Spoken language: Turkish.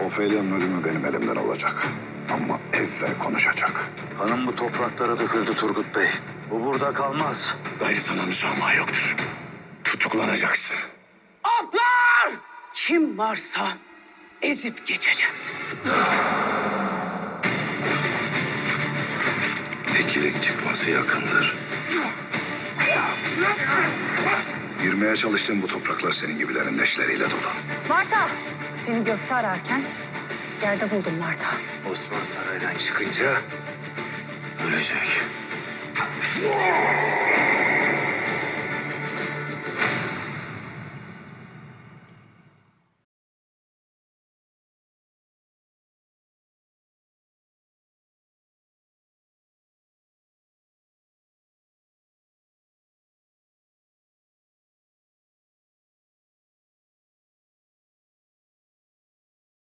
Ofelia'nın ölümü benim elimden olacak. Ama evvel konuşacak. Hanım bu topraklara döküldü Turgut Bey. Bu burada kalmaz. Gayrı sana müsamaha yoktur. Tutuklanacaksın. Atlar! Kim varsa ezip geçeceğiz. Ekilik çıkması yakındır. Girmeye çalıştığım bu topraklar senin gibilerin leşleriyle dolu. Marta! Seni gökte ararken yerde buldum Marta. Osman saraydan çıkınca ölecek.